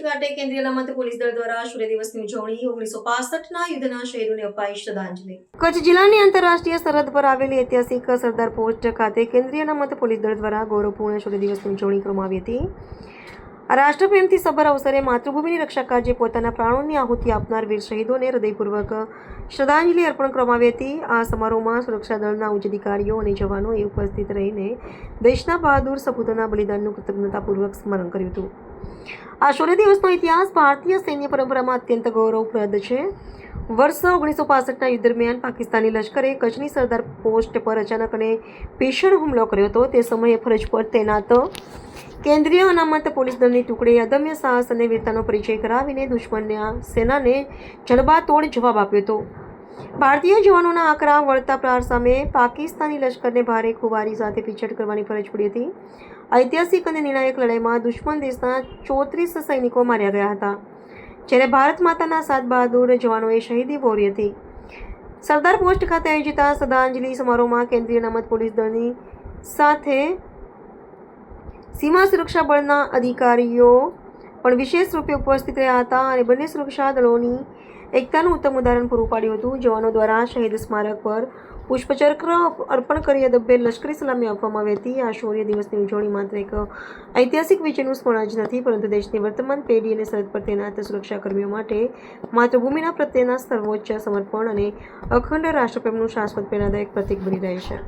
ખાતે કેન્દ્રીય અનામત પોલીસ દળ દ્વારા શૌર્ય દિવસની ઉજવણી 1965ના યુદ્ધના શહીદોને અપાઈ શ્રદ્ધાંજલિ. કચ્છ જિલ્લાની આંતરરાષ્ટ્રીય સરહદ પર આવેલી ઐતિહાસિક સરદાર પોસ્ટ ખાતે કેન્દ્રીય અનામત પોલીસ દળ દ્વારા ગૌરવપૂર્ણ શૌર્ય દિવસની ઉજવણી કરવામાં આવી હતી. આ રાષ્ટ્રપ્રેમથી સભર અવસરે માતૃભૂમિની રક્ષા કાજે પોતાના પ્રાણોની આહુતિ આપનાર વીર શહીદોને હૃદયપૂર્વક શ્રદ્ધાંજલિ અર્પણ કરવામાં આવી હતી. આ સમારોહમાં સુરક્ષા દળના ઉચ્ચ અધિકારીઓ અને જવાનોએ ઉપસ્થિત રહીને દેશના બહાદુર સપૂતોના બલિદાનનું કૃતજ્ઞતાપૂર્વક સ્મરણ કર્યું હતું. આ શૌર્ય દિવસનો ઇતિહાસ ભારતીય સૈન્ય પરંપરામાં અત્યંત ગૌરવપ્રદ છે. વર્ષ 1965ના યુદ્ધ દરમિયાન પાકિસ્તાની લશ્કરે કચ્છની સરદાર પોસ્ટ પર અચાનક અને ભીષણ હુમલો કર્યો હતો. તે સમયે ફરજ પર તૈનાત કેન્દ્રીય અનામત પોલીસ દળની ટુકડીએ અદમ્ય સાહસ અને વીરતાનો પરિચય કરાવીને દુશ્મનની સેનાને જડબાતોડ જવાબ આપ્યો હતો. ભારતીય જવાનોના આકરા વળતા પ્રહાર સામે પાકિસ્તાની લશ્કરને ભારે ખુવારી સાથે પીછેહટ કરવાની ફરજ પડી હતી. ઐતિહાસિક અને નિર્ણાયક લડાઈમાં દુશ્મન દેશના 34 સૈનિકો માર્યા ગયા હતા, જ્યારે ભારત માતાના 7 બહાદુર જવાનોએ શહીદી વહોરી હતી. સરદાર પોસ્ટ ખાતે આયોજિત શ્રદ્ધાંજલિ સમારોહમાં કેન્દ્રીય અનામત પોલીસ દળની સાથે સીમા સુરક્ષા બળના અધિકારીઓ પણ વિશેષ રૂપે ઉપસ્થિત રહ્યા હતા અને બંને સુરક્ષા દળોની એકતાનું ઉત્તમ ઉદાહરણ પૂરું પાડ્યું હતું. જવાનો દ્વારા શહીદ સ્મારક પર પુષ્પચક્ર અર્પણ કરી અદભ્ય લશ્કરી સલામી આપવામાં આવી હતી. આ શૌર્ય દિવસની ઉજવણી માત્ર એક ઐતિહાસિક વિજયનું સ્મરણ જ નથી, પરંતુ દેશની વર્તમાન પેઢી અને સરહદ પર તૈનાત સુરક્ષાકર્મીઓ માટે માતૃભૂમિના પ્રત્યેના સર્વોચ્ચ સમર્પણ અને અખંડ રાષ્ટ્રપ્રેમનું શાશ્વત પ્રેરણાદાયક પ્રતીક બની રહે છે.